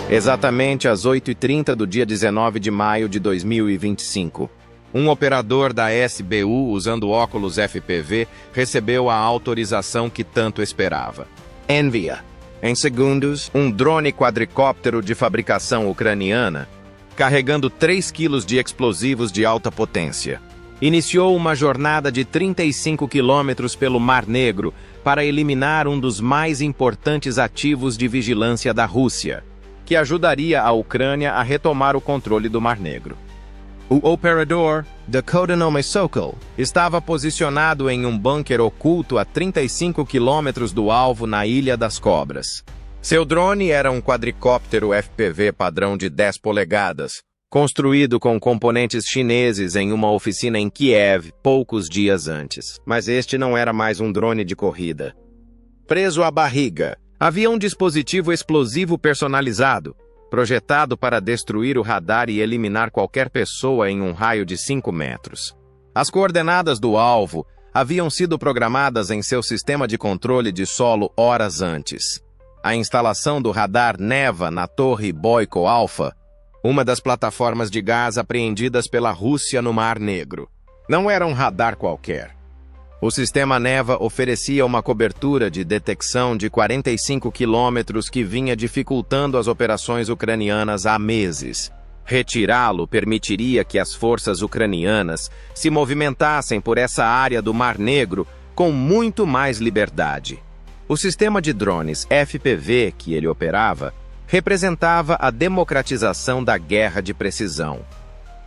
exatamente às 8h30 do dia 19 de maio de 2025. Um operador da SBU usando óculos FPV recebeu a autorização que tanto esperava. Envia, em segundos, um drone quadricóptero de fabricação ucraniana, carregando 3 quilos de explosivos de alta potência. Iniciou uma jornada de 35 quilômetros pelo Mar Negro para eliminar um dos mais importantes ativos de vigilância da Rússia, que ajudaria a Ucrânia a retomar o controle do Mar Negro. O operador, de codenome Sokol, estava posicionado em um bunker oculto a 35 quilômetros do alvo na Ilha das Cobras. Seu drone era um quadricóptero FPV padrão de 10 polegadas, construído com componentes chineses em uma oficina em Kiev poucos dias antes. Mas este não era mais um drone de corrida. Preso à barriga, havia um dispositivo explosivo personalizado, projetado para destruir o radar e eliminar qualquer pessoa em um raio de 5 metros. As coordenadas do alvo haviam sido programadas em seu sistema de controle de solo horas antes. A instalação do radar Neva na Torre Boyko Alpha, uma das plataformas de gás apreendidas pela Rússia no Mar Negro, não era um radar qualquer. O sistema Neva oferecia uma cobertura de detecção de 45 quilômetros que vinha dificultando as operações ucranianas há meses. Retirá-lo permitiria que as forças ucranianas se movimentassem por essa área do Mar Negro com muito mais liberdade. O sistema de drones FPV que ele operava representava a democratização da guerra de precisão.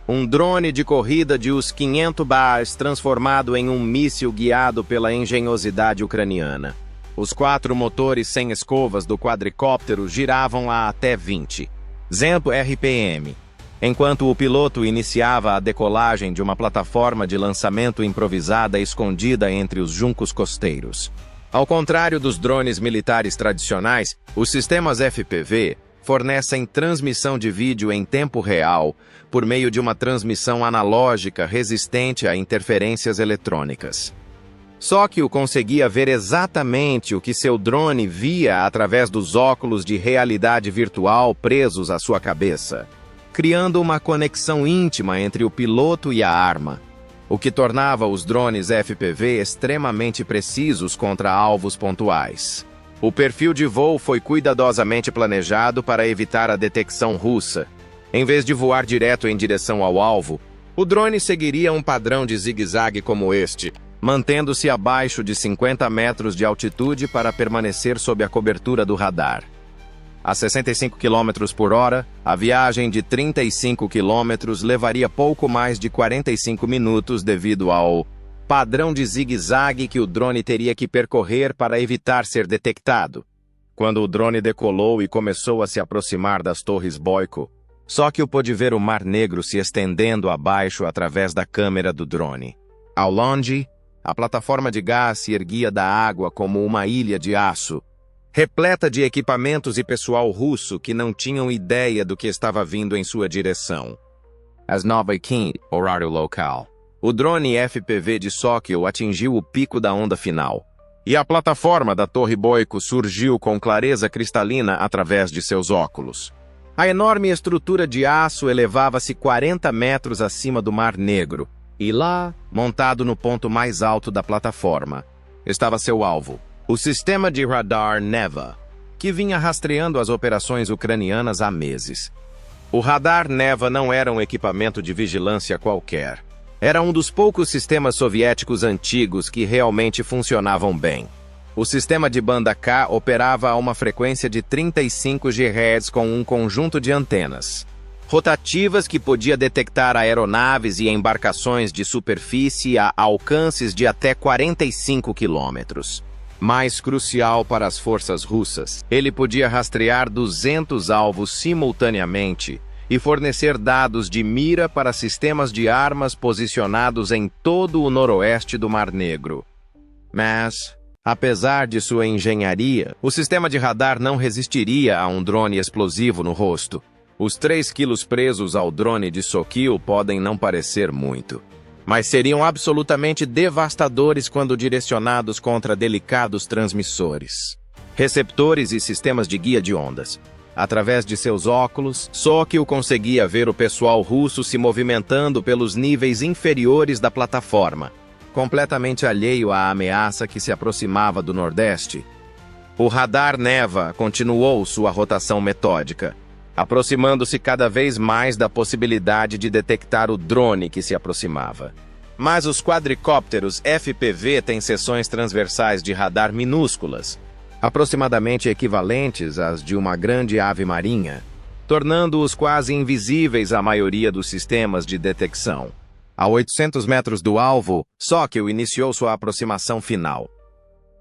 Um drone de corrida de US 500 bars transformado em um míssil guiado pela engenhosidade ucraniana. Os 4 motores sem escovas do quadricóptero giravam a até 20 RPM, enquanto o piloto iniciava a decolagem de uma plataforma de lançamento improvisada escondida entre os juncos costeiros. Ao contrário dos drones militares tradicionais, os sistemas FPV fornecem transmissão de vídeo em tempo real por meio de uma transmissão analógica resistente a interferências eletrônicas. Sokol conseguia ver exatamente o que seu drone via através dos óculos de realidade virtual presos à sua cabeça, criando uma conexão íntima entre o piloto e a arma, o que tornava os drones FPV extremamente precisos contra alvos pontuais. O perfil de voo foi cuidadosamente planejado para evitar a detecção russa. Em vez de voar direto em direção ao alvo, o drone seguiria um padrão de zigue-zague como este, mantendo-se abaixo de 50 metros de altitude para permanecer sob a cobertura do radar. A 65 km por hora, a viagem de 35 km levaria pouco mais de 45 minutos devido ao padrão de zigue-zague que o drone teria que percorrer para evitar ser detectado. Quando o drone decolou e começou a se aproximar das torres Boyko, Sokol pôde ver o Mar Negro se estendendo abaixo através da câmera do drone. Ao longe, a plataforma de gás se erguia da água como uma ilha de aço, repleta de equipamentos e pessoal russo que não tinham ideia do que estava vindo em sua direção. Às 9h15, horário local, o drone FPV de Sokol atingiu o pico da onda final, e a plataforma da Torre Boyko surgiu com clareza cristalina através de seus óculos. A enorme estrutura de aço elevava-se 40 metros acima do Mar Negro, e lá, montado no ponto mais alto da plataforma, estava seu alvo, o sistema de radar Neva, que vinha rastreando as operações ucranianas há meses. O radar Neva não era um equipamento de vigilância qualquer. Era um dos poucos sistemas soviéticos antigos que realmente funcionavam bem. O sistema de banda K operava a uma frequência de 35 GHz com um conjunto de antenas rotativas que podia detectar aeronaves e embarcações de superfície a alcances de até 45 quilômetros. Mais crucial para as forças russas, ele podia rastrear 200 alvos simultaneamente e fornecer dados de mira para sistemas de armas posicionados em todo o noroeste do Mar Negro. Mas, apesar de sua engenharia, o sistema de radar não resistiria a um drone explosivo no rosto. Os 3 quilos presos ao drone de Sokol podem não parecer muito, mas seriam absolutamente devastadores quando direcionados contra delicados transmissores, receptores e sistemas de guia de ondas. Através de seus óculos, Sokio conseguia ver o pessoal russo se movimentando pelos níveis inferiores da plataforma, completamente alheio à ameaça que se aproximava do Nordeste. O radar Neva continuou sua rotação metódica, aproximando-se cada vez mais da possibilidade de detectar o drone que se aproximava. Mas os quadricópteros FPV têm seções transversais de radar minúsculas, aproximadamente equivalentes às de uma grande ave marinha, tornando-os quase invisíveis à maioria dos sistemas de detecção. A 800 metros do alvo, Sokio iniciou sua aproximação final.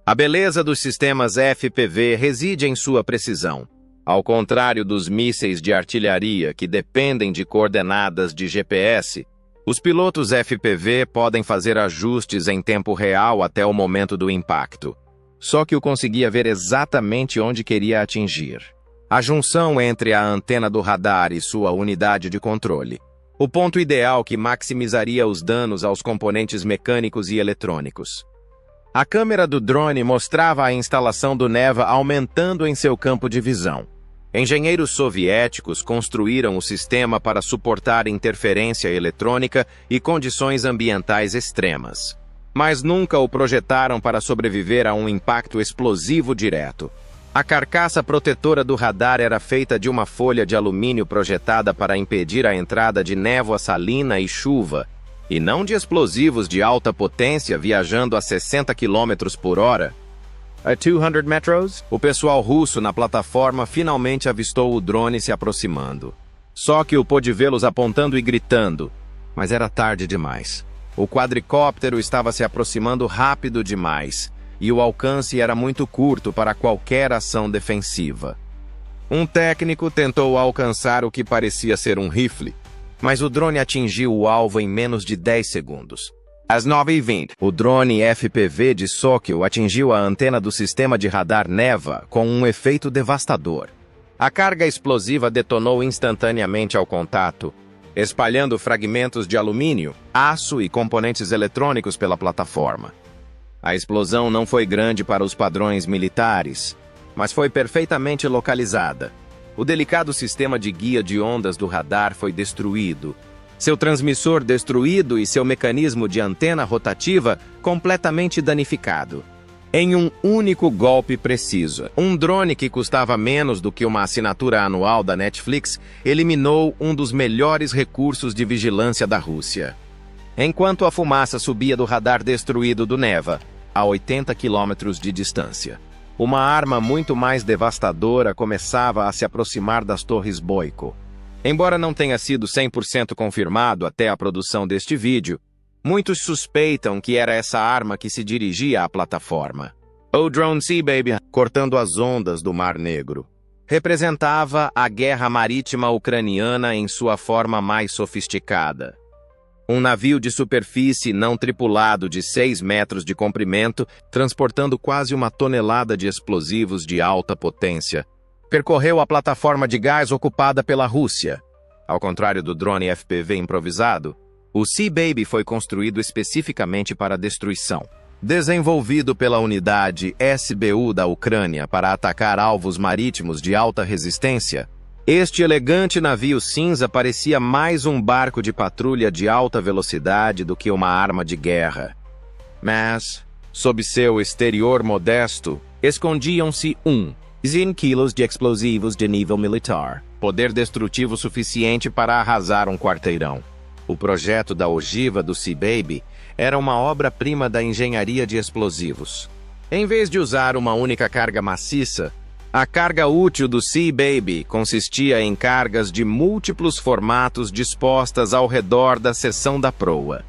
A beleza dos sistemas FPV reside em sua precisão. Ao contrário dos mísseis de artilharia que dependem de coordenadas de GPS, os pilotos FPV podem fazer ajustes em tempo real até o momento do impacto. Sokio conseguia ver exatamente onde queria atingir. A junção entre a antena do radar e sua unidade de controle. O ponto ideal que maximizaria os danos aos componentes mecânicos e eletrônicos. A câmera do drone mostrava a instalação do Neva aumentando em seu campo de visão. Engenheiros soviéticos construíram o sistema para suportar interferência eletrônica e condições ambientais extremas, mas nunca o projetaram para sobreviver a um impacto explosivo direto. A carcaça protetora do radar era feita de uma folha de alumínio projetada para impedir a entrada de névoa salina e chuva, e não de explosivos de alta potência viajando a 60 km por hora. A 200 metros, o pessoal russo na plataforma finalmente avistou o drone se aproximando. Sokio pôde vê-los apontando e gritando, mas era tarde demais. O quadricóptero estava se aproximando rápido demais, e o alcance era muito curto para qualquer ação defensiva. Um técnico tentou alcançar o que parecia ser um rifle, mas o drone atingiu o alvo em menos de 10 segundos. Às 9h20, o drone FPV de Sokio atingiu a antena do sistema de radar Neva com um efeito devastador. A carga explosiva detonou instantaneamente ao contato, espalhando fragmentos de alumínio, aço e componentes eletrônicos pela plataforma. A explosão não foi grande para os padrões militares, mas foi perfeitamente localizada. O delicado sistema de guia de ondas do radar foi destruído, seu transmissor destruído e seu mecanismo de antena rotativa completamente danificado. Em um único golpe preciso, um drone que custava menos do que uma assinatura anual da Netflix eliminou um dos melhores recursos de vigilância da Rússia. Enquanto a fumaça subia do radar destruído do Neva, a 80 quilômetros de distância, uma arma muito mais devastadora começava a se aproximar das Torres Boiko. Embora não tenha sido 100% confirmado até a produção deste vídeo, muitos suspeitam que era essa arma que se dirigia à plataforma. O drone Sea-Baby, cortando as ondas do Mar Negro, representava a guerra marítima ucraniana em sua forma mais sofisticada. Um navio de superfície não tripulado de 6 metros de comprimento, transportando quase 1 tonelada de explosivos de alta potência, percorreu a plataforma de gás ocupada pela Rússia. Ao contrário do drone FPV improvisado, o Sea-Baby foi construído especificamente para destruição. Desenvolvido pela unidade SBU da Ucrânia para atacar alvos marítimos de alta resistência, este elegante navio cinza parecia mais um barco de patrulha de alta velocidade do que uma arma de guerra. Mas, sob seu exterior modesto, escondiam-se 1 quilos de explosivos de nível militar, poder destrutivo suficiente para arrasar um quarteirão. O projeto da ogiva do Sea-Baby era uma obra-prima da engenharia de explosivos. Em vez de usar uma única carga maciça, a carga útil do Sea-Baby consistia em cargas de múltiplos formatos dispostas ao redor da seção da proa.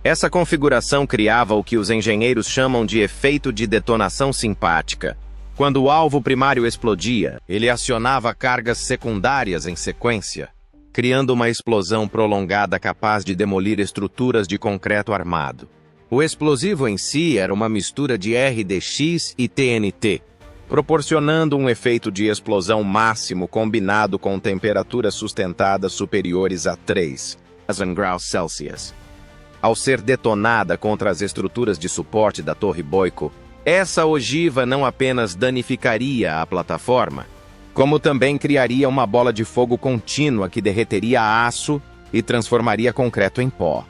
Essa configuração criava o que os engenheiros chamam de efeito de detonação simpática. Quando o alvo primário explodia, ele acionava cargas secundárias em sequência, criando uma explosão prolongada capaz de demolir estruturas de concreto armado. O explosivo em si era uma mistura de RDX e TNT, proporcionando um efeito de explosão máximo combinado com temperaturas sustentadas superiores a 3,0 graus Celsius. Ao ser detonada contra as estruturas de suporte da Torre Boiko, essa ogiva não apenas danificaria a plataforma, como também criaria uma bola de fogo contínua que derreteria aço e transformaria concreto em pó.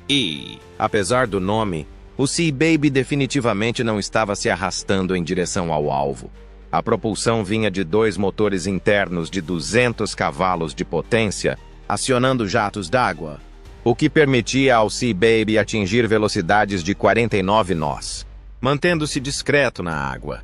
E, apesar do nome, o Seababy definitivamente não estava se arrastando em direção ao alvo. A propulsão vinha de 2 motores internos de 200 cavalos de potência, acionando jatos d'água, o que permitia ao Seababy atingir velocidades de 49 nós, mantendo-se discreto na água.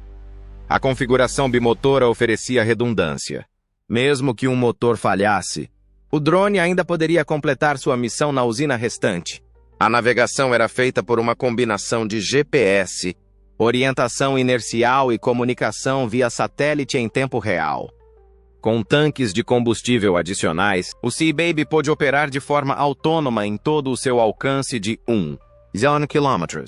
A configuração bimotora oferecia redundância. Mesmo que um motor falhasse, o drone ainda poderia completar sua missão na usina restante. A navegação era feita por uma combinação de GPS, orientação inercial e comunicação via satélite em tempo real. Com tanques de combustível adicionais, o Seababy pôde operar de forma autônoma em todo o seu alcance de 1,0 km.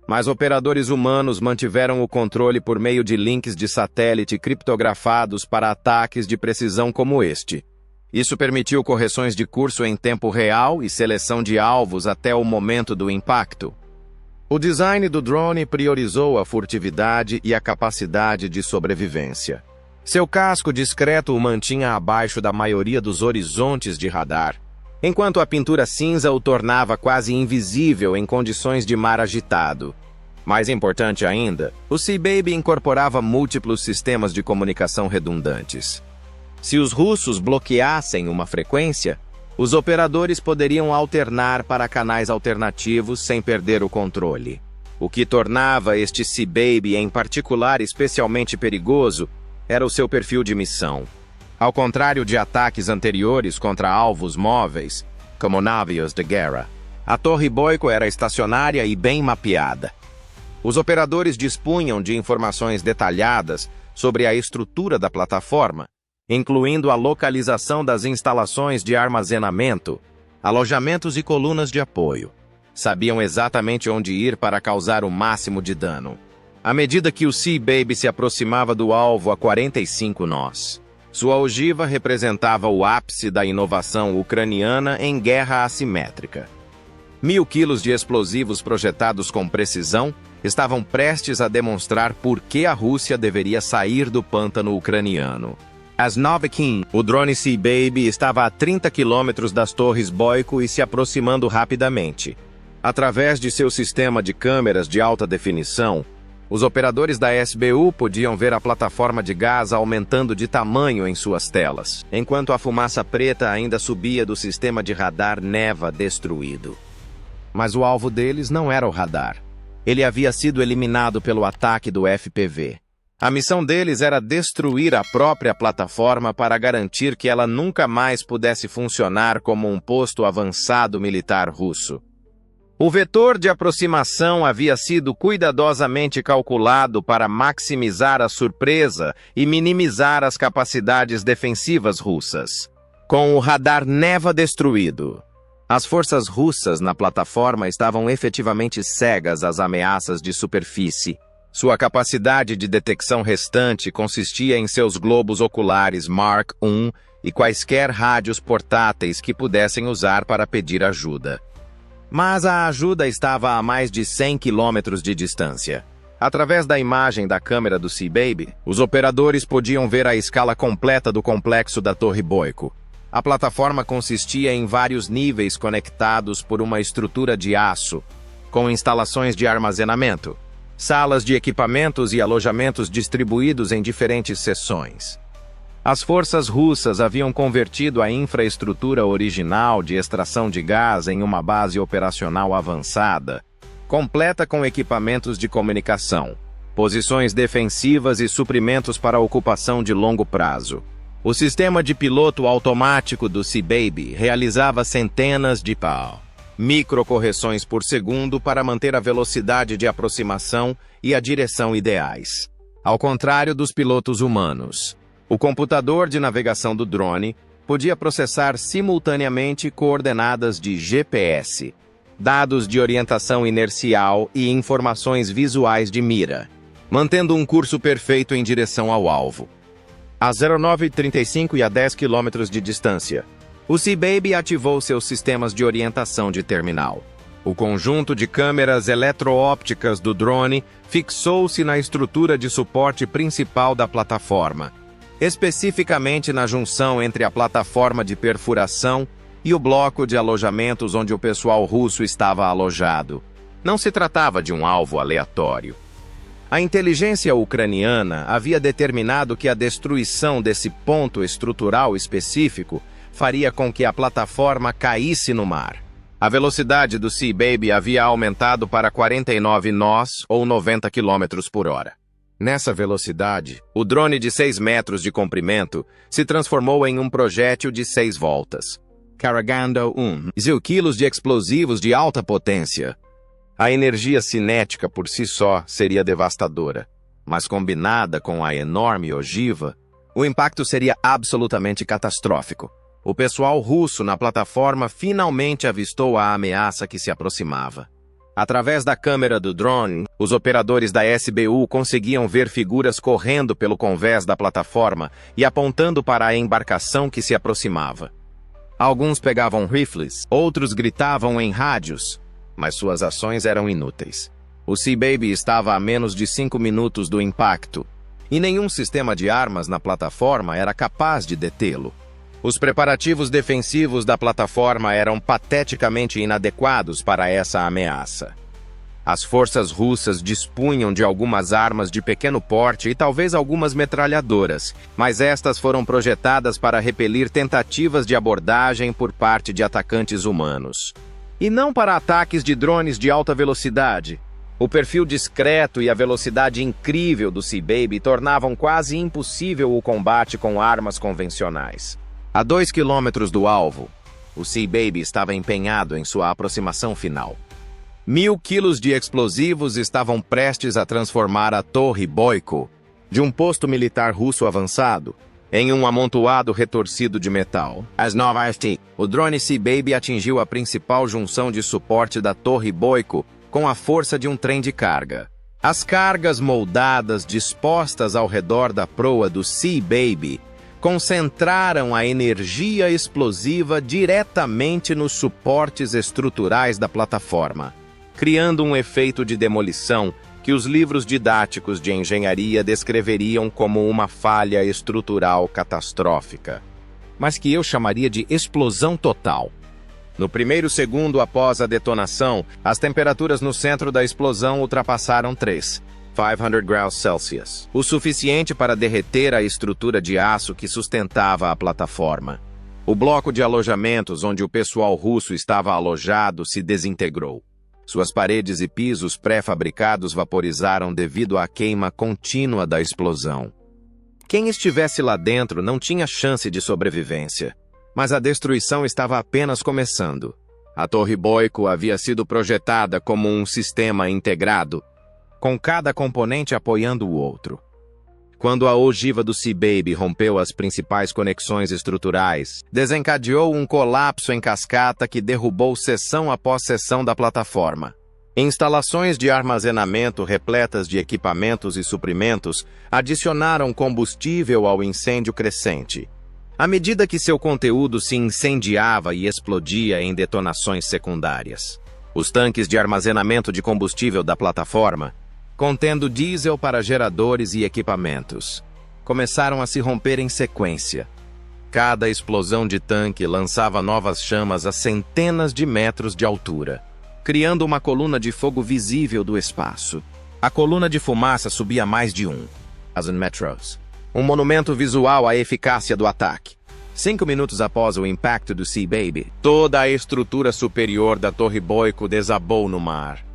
Mas operadores humanos mantiveram o controle por meio de links de satélite criptografados para ataques de precisão como este. Isso permitiu correções de curso em tempo real e seleção de alvos até o momento do impacto. O design do drone priorizou a furtividade e a capacidade de sobrevivência. Seu casco discreto o mantinha abaixo da maioria dos horizontes de radar, enquanto a pintura cinza o tornava quase invisível em condições de mar agitado. Mais importante ainda, o Seababy incorporava múltiplos sistemas de comunicação redundantes. Se os russos bloqueassem uma frequência, os operadores poderiam alternar para canais alternativos sem perder o controle. O que tornava este Seababy em particular especialmente perigoso era o seu perfil de missão. Ao contrário de ataques anteriores contra alvos móveis, como navios de guerra, a Torre Boyko era estacionária e bem mapeada. Os operadores dispunham de informações detalhadas sobre a estrutura da plataforma, incluindo a localização das instalações de armazenamento, alojamentos e colunas de apoio. Sabiam exatamente onde ir para causar o máximo de dano. À medida que o Seababy se aproximava do alvo a 45 nós, sua ogiva representava o ápice da inovação ucraniana em guerra assimétrica. 1.000 quilos de explosivos projetados com precisão estavam prestes a demonstrar por que a Rússia deveria sair do pântano ucraniano. Às 9h15, o drone Seababy estava a 30 quilômetros das torres Boyko e se aproximando rapidamente. Através de seu sistema de câmeras de alta definição, os operadores da SBU podiam ver a plataforma de gás aumentando de tamanho em suas telas, enquanto a fumaça preta ainda subia do sistema de radar Neva destruído. Mas o alvo deles não era o radar. Ele havia sido eliminado pelo ataque do FPV. A missão deles era destruir a própria plataforma para garantir que ela nunca mais pudesse funcionar como um posto avançado militar russo. O vetor de aproximação havia sido cuidadosamente calculado para maximizar a surpresa e minimizar as capacidades defensivas russas. Com o radar Neva destruído, as forças russas na plataforma estavam efetivamente cegas às ameaças de superfície. Sua capacidade de detecção restante consistia em seus globos oculares Mark I e quaisquer rádios portáteis que pudessem usar para pedir ajuda. Mas a ajuda estava a mais de 100 quilômetros de distância. Através da imagem da câmera do Seababy, os operadores podiam ver a escala completa do complexo da Torre Boyko. A plataforma consistia em vários níveis conectados por uma estrutura de aço, com instalações de armazenamento, salas de equipamentos e alojamentos distribuídos em diferentes seções. As forças russas haviam convertido a infraestrutura original de extração de gás em uma base operacional avançada, completa com equipamentos de comunicação, posições defensivas e suprimentos para ocupação de longo prazo. O sistema de piloto automático do Seababy realizava centenas de microcorreções por segundo para manter a velocidade de aproximação e a direção ideais. Ao contrário dos pilotos humanos, o computador de navegação do drone podia processar simultaneamente coordenadas de GPS, dados de orientação inercial e informações visuais de mira, mantendo um curso perfeito em direção ao alvo. A 09:35 e a 10 km de distância, o Seababy ativou seus sistemas de orientação de terminal. O conjunto de câmeras eletroópticas do drone fixou-se na estrutura de suporte principal da plataforma, especificamente na junção entre a plataforma de perfuração e o bloco de alojamentos onde o pessoal russo estava alojado. Não se tratava de um alvo aleatório. A inteligência ucraniana havia determinado que a destruição desse ponto estrutural específico faria com que a plataforma caísse no mar. A velocidade do Sea Baby havia aumentado para 49 nós ou 90 km por hora. Nessa velocidade, o drone de 6 metros de comprimento se transformou em um projétil de 6 voltas, carregando 1,0 quilos de explosivos de alta potência. A energia cinética por si só seria devastadora, mas combinada com a enorme ogiva, o impacto seria absolutamente catastrófico. O pessoal russo na plataforma finalmente avistou a ameaça que se aproximava. Através da câmera do drone, os operadores da SBU conseguiam ver figuras correndo pelo convés da plataforma e apontando para a embarcação que se aproximava. Alguns pegavam rifles, outros gritavam em rádios, mas suas ações eram inúteis. O Sea Baby estava a menos de 5 minutos do impacto, e nenhum sistema de armas na plataforma era capaz de detê-lo. Os preparativos defensivos da plataforma eram pateticamente inadequados para essa ameaça. As forças russas dispunham de algumas armas de pequeno porte e talvez algumas metralhadoras, mas estas foram projetadas para repelir tentativas de abordagem por parte de atacantes humanos. E não para ataques de drones de alta velocidade. O perfil discreto e a velocidade incrível do Sea Baby tornavam quase impossível o combate com armas convencionais. A 2 quilômetros do alvo, o Sea Baby estava empenhado em sua aproximação final. 1.000 quilos de explosivos estavam prestes a transformar a Torre Boyko, de um posto militar russo avançado, em um amontoado retorcido de metal. O drone Sea Baby atingiu a principal junção de suporte da Torre Boyko com a força de um trem de carga. As cargas moldadas dispostas ao redor da proa do Sea Baby concentraram a energia explosiva diretamente nos suportes estruturais da plataforma, criando um efeito de demolição que os livros didáticos de engenharia descreveriam como uma falha estrutural catastrófica, mas que eu chamaria de explosão total. No primeiro segundo após a detonação, as temperaturas no centro da explosão ultrapassaram 500 graus Celsius, o suficiente para derreter a estrutura de aço que sustentava a plataforma. O bloco de alojamentos onde o pessoal russo estava alojado se desintegrou. Suas paredes e pisos pré-fabricados vaporizaram devido à queima contínua da explosão. Quem estivesse lá dentro não tinha chance de sobrevivência, mas a destruição estava apenas começando. A Torre Boyko havia sido projetada como um sistema integrado, com cada componente apoiando o outro. Quando a ogiva do Sea Baby rompeu as principais conexões estruturais, desencadeou um colapso em cascata que derrubou seção após seção da plataforma. Instalações de armazenamento repletas de equipamentos e suprimentos adicionaram combustível ao incêndio crescente, à medida que seu conteúdo se incendiava e explodia em detonações secundárias. Os tanques de armazenamento de combustível da plataforma, contendo diesel para geradores e equipamentos, começaram a se romper em sequência. Cada explosão de tanque lançava novas chamas a centenas de metros de altura, criando uma coluna de fogo visível do espaço. A coluna de fumaça subia mais de 1,000 metros. Um monumento visual à eficácia do ataque. 5 minutos após o impacto do Sea Baby, toda a estrutura superior da Torre Boyko desabou no mar.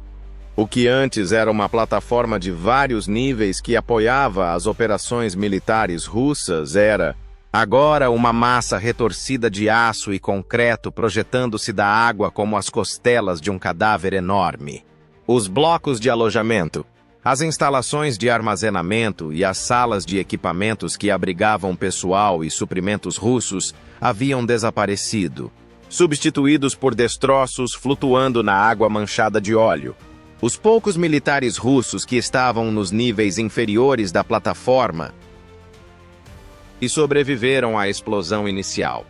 O que antes era uma plataforma de vários níveis que apoiava as operações militares russas era, agora, uma massa retorcida de aço e concreto projetando-se da água como as costelas de um cadáver enorme. Os blocos de alojamento, as instalações de armazenamento e as salas de equipamentos que abrigavam pessoal e suprimentos russos haviam desaparecido, substituídos por destroços flutuando na água manchada de óleo. Os poucos militares russos que estavam nos níveis inferiores da plataforma e sobreviveram à explosão inicial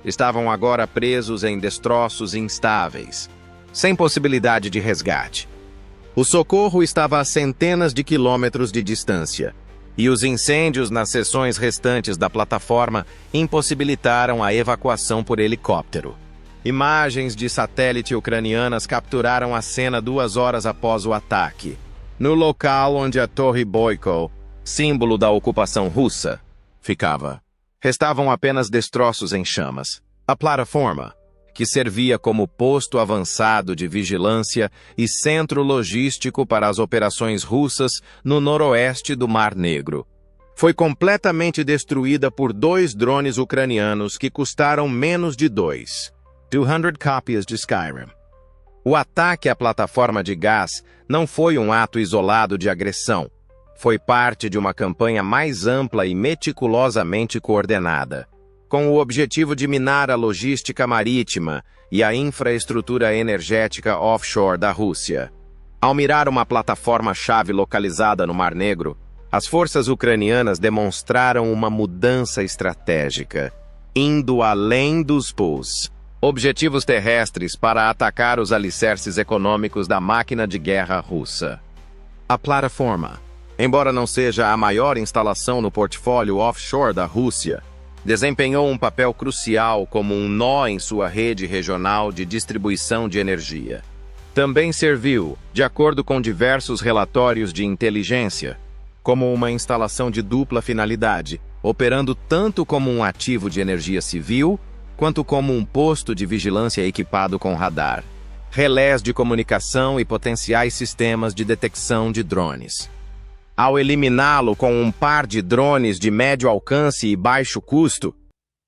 estavam agora presos em destroços instáveis, sem possibilidade de resgate. O socorro estava a centenas de quilômetros de distância, e os incêndios nas seções restantes da plataforma impossibilitaram a evacuação por helicóptero. Imagens de satélite ucranianas capturaram a cena 2 horas após o ataque. No local onde a Torre Boyko, símbolo da ocupação russa, ficava, restavam apenas destroços em chamas. A plataforma, que servia como posto avançado de vigilância e centro logístico para as operações russas no noroeste do Mar Negro, foi completamente destruída por 2 drones ucranianos que custaram menos de 200 cópias de Skyrim. O ataque à plataforma de gás não foi um ato isolado de agressão. Foi parte de uma campanha mais ampla e meticulosamente coordenada, com o objetivo de minar a logística marítima e a infraestrutura energética offshore da Rússia. Ao mirar uma plataforma-chave localizada no Mar Negro, as forças ucranianas demonstraram uma mudança estratégica, indo além dos objetivos terrestres para atacar os alicerces econômicos da máquina de guerra russa. A plataforma, embora não seja a maior instalação no portfólio offshore da Rússia, desempenhou um papel crucial como um nó em sua rede regional de distribuição de energia. Também serviu, de acordo com diversos relatórios de inteligência, como uma instalação de dupla finalidade, operando tanto como um ativo de energia civil, quanto como um posto de vigilância equipado com radar, relés de comunicação e potenciais sistemas de detecção de drones. Ao eliminá-lo com um par de drones de médio alcance e baixo custo,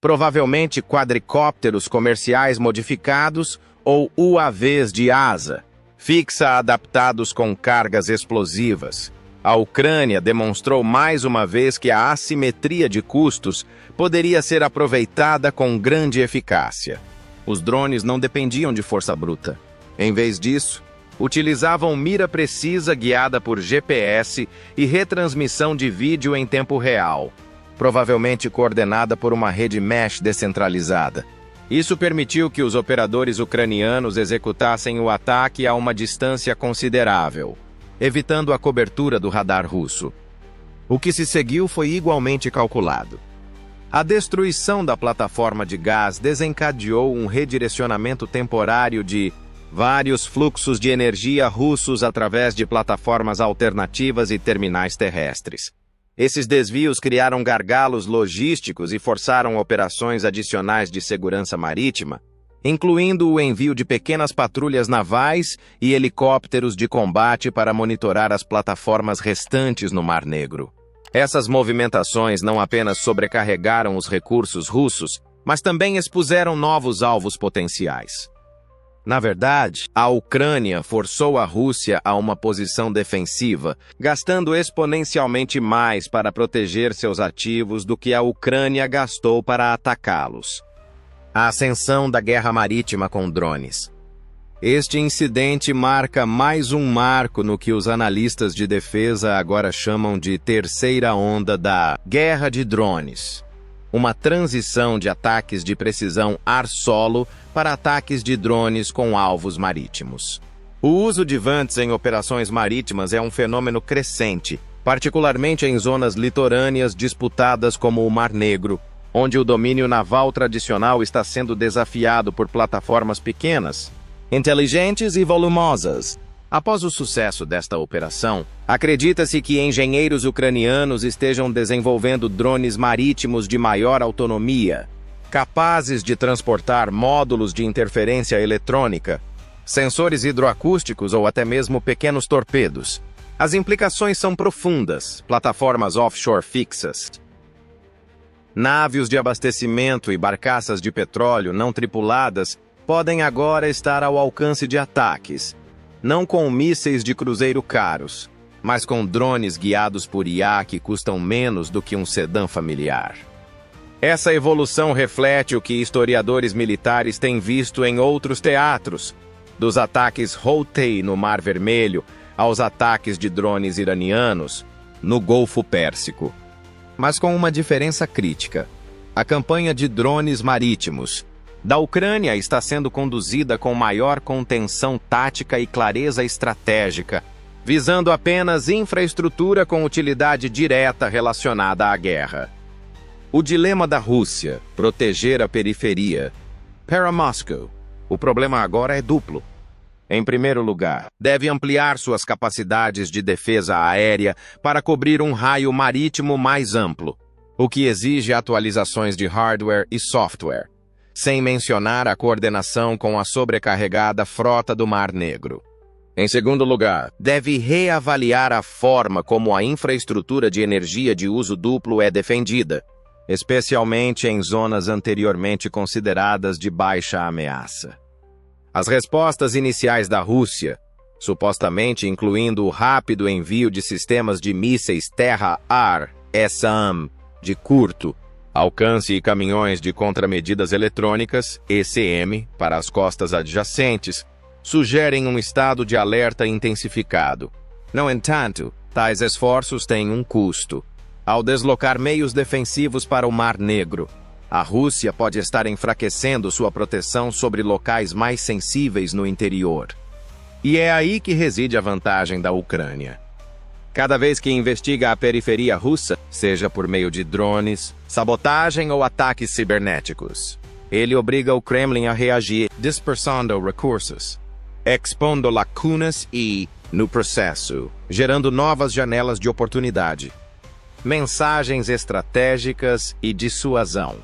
provavelmente quadricópteros comerciais modificados ou UAVs de asa fixa adaptados com cargas explosivas, a Ucrânia demonstrou mais uma vez que a assimetria de custos poderia ser aproveitada com grande eficácia. Os drones não dependiam de força bruta. Em vez disso, utilizavam mira precisa guiada por GPS e retransmissão de vídeo em tempo real, provavelmente coordenada por uma rede mesh descentralizada. Isso permitiu que os operadores ucranianos executassem o ataque a uma distância considerável, evitando a cobertura do radar russo. O que se seguiu foi igualmente calculado. A destruição da plataforma de gás desencadeou um redirecionamento temporário de vários fluxos de energia russos através de plataformas alternativas e terminais terrestres. Esses desvios criaram gargalos logísticos e forçaram operações adicionais de segurança marítima, incluindo o envio de pequenas patrulhas navais e helicópteros de combate para monitorar as plataformas restantes no Mar Negro. Essas movimentações não apenas sobrecarregaram os recursos russos, mas também expuseram novos alvos potenciais. Na verdade, a Ucrânia forçou a Rússia a uma posição defensiva, gastando exponencialmente mais para proteger seus ativos do que a Ucrânia gastou para atacá-los. A ascensão da guerra marítima com drones. Este incidente marca mais um marco no que os analistas de defesa agora chamam de terceira onda da guerra de drones. Uma transição de ataques de precisão ar-solo para ataques de drones com alvos marítimos. O uso de VANTs em operações marítimas é um fenômeno crescente, particularmente em zonas litorâneas disputadas como o Mar Negro, onde o domínio naval tradicional está sendo desafiado por plataformas pequenas, inteligentes e volumosas. Após o sucesso desta operação, acredita-se que engenheiros ucranianos estejam desenvolvendo drones marítimos de maior autonomia, capazes de transportar módulos de interferência eletrônica, sensores hidroacústicos ou até mesmo pequenos torpedos. As implicações são profundas. Plataformas offshore fixas, navios de abastecimento e barcaças de petróleo não tripuladas podem agora estar ao alcance de ataques, não com mísseis de cruzeiro caros, mas com drones guiados por IA que custam menos do que um sedã familiar. Essa evolução reflete o que historiadores militares têm visto em outros teatros, dos ataques Houthi no Mar Vermelho aos ataques de drones iranianos no Golfo Pérsico. Mas com uma diferença crítica. A campanha de drones marítimos da Ucrânia está sendo conduzida com maior contenção tática e clareza estratégica, visando apenas infraestrutura com utilidade direta relacionada à guerra. O dilema da Rússia: proteger a periferia. Para Moscou, o problema agora é duplo. Em primeiro lugar, deve ampliar suas capacidades de defesa aérea para cobrir um raio marítimo mais amplo, o que exige atualizações de hardware e software, sem mencionar a coordenação com a sobrecarregada frota do Mar Negro. Em segundo lugar, deve reavaliar a forma como a infraestrutura de energia de uso duplo é defendida, especialmente em zonas anteriormente consideradas de baixa ameaça. As respostas iniciais da Rússia, supostamente incluindo o rápido envio de sistemas de mísseis terra-ar, SAM, de curto alcance e caminhões de contramedidas eletrônicas, ECM, para as costas adjacentes, sugerem um estado de alerta intensificado. No entanto, tais esforços têm um custo. Ao deslocar meios defensivos para o Mar Negro, a Rússia pode estar enfraquecendo sua proteção sobre locais mais sensíveis no interior. E é aí que reside a vantagem da Ucrânia. Cada vez que investiga a periferia russa, seja por meio de drones, sabotagem ou ataques cibernéticos, ele obriga o Kremlin a reagir, dispersando recursos, expondo lacunas e, no processo, gerando novas janelas de oportunidade, mensagens estratégicas e dissuasão.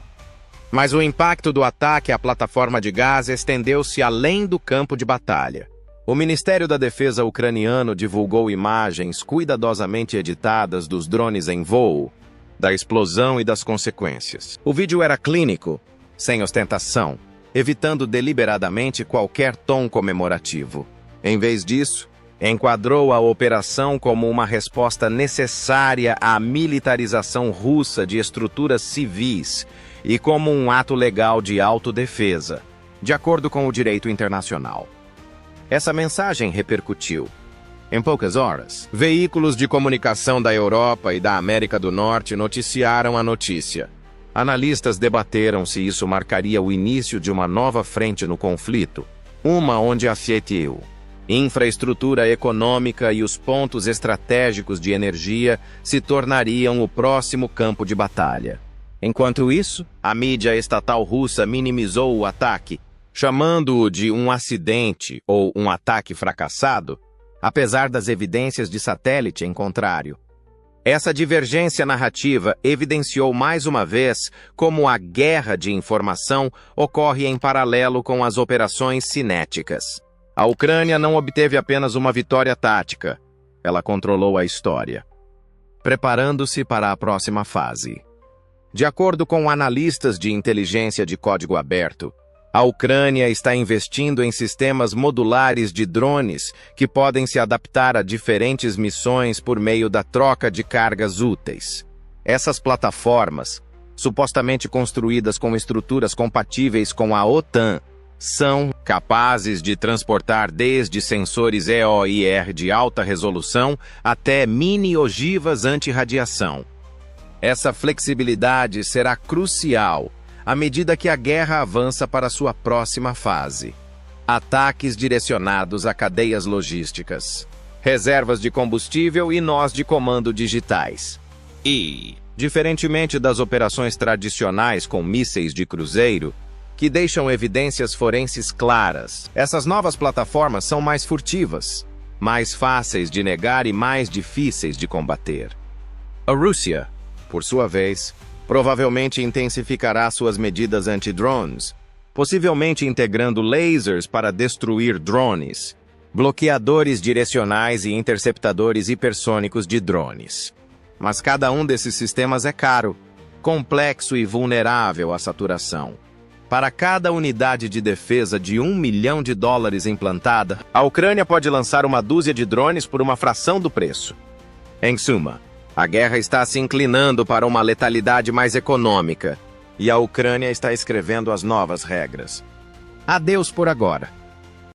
Mas o impacto do ataque à plataforma de gás estendeu-se além do campo de batalha. O Ministério da Defesa ucraniano divulgou imagens cuidadosamente editadas dos drones em voo, da explosão e das consequências. O vídeo era clínico, sem ostentação, evitando deliberadamente qualquer tom comemorativo. Em vez disso, enquadrou a operação como uma resposta necessária à militarização russa de estruturas civis e como um ato legal de autodefesa, de acordo com o direito internacional. Essa mensagem repercutiu. Em poucas horas, veículos de comunicação da Europa e da América do Norte noticiaram a notícia. Analistas debateram se isso marcaria o início de uma nova frente no conflito, uma onde a FETU, infraestrutura econômica e os pontos estratégicos de energia se tornariam o próximo campo de batalha. Enquanto isso, a mídia estatal russa minimizou o ataque, chamando-o de um acidente ou um ataque fracassado, apesar das evidências de satélite em contrário. Essa divergência narrativa evidenciou mais uma vez como a guerra de informação ocorre em paralelo com as operações cinéticas. A Ucrânia não obteve apenas uma vitória tática, ela controlou a história, preparando-se para a próxima fase. De acordo com analistas de inteligência de código aberto, a Ucrânia está investindo em sistemas modulares de drones que podem se adaptar a diferentes missões por meio da troca de cargas úteis. Essas plataformas, supostamente construídas com estruturas compatíveis com a OTAN, são capazes de transportar desde sensores EOIR de alta resolução até mini-ogivas anti-radiação. Essa flexibilidade será crucial à medida que a guerra avança para sua próxima fase. Ataques direcionados a cadeias logísticas, reservas de combustível e nós de comando digitais. E, diferentemente das operações tradicionais com mísseis de cruzeiro, que deixam evidências forenses claras, essas novas plataformas são mais furtivas, mais fáceis de negar e mais difíceis de combater. A Rússia, por sua vez, provavelmente intensificará suas medidas anti-drones, possivelmente integrando lasers para destruir drones, bloqueadores direcionais e interceptadores hipersônicos de drones. Mas cada um desses sistemas é caro, complexo e vulnerável à saturação. Para cada unidade de defesa de $1 milhão implantada, a Ucrânia pode lançar uma dúzia de drones por uma fração do preço. Em suma, a guerra está se inclinando para uma letalidade mais econômica, e a Ucrânia está escrevendo as novas regras. Adeus por agora.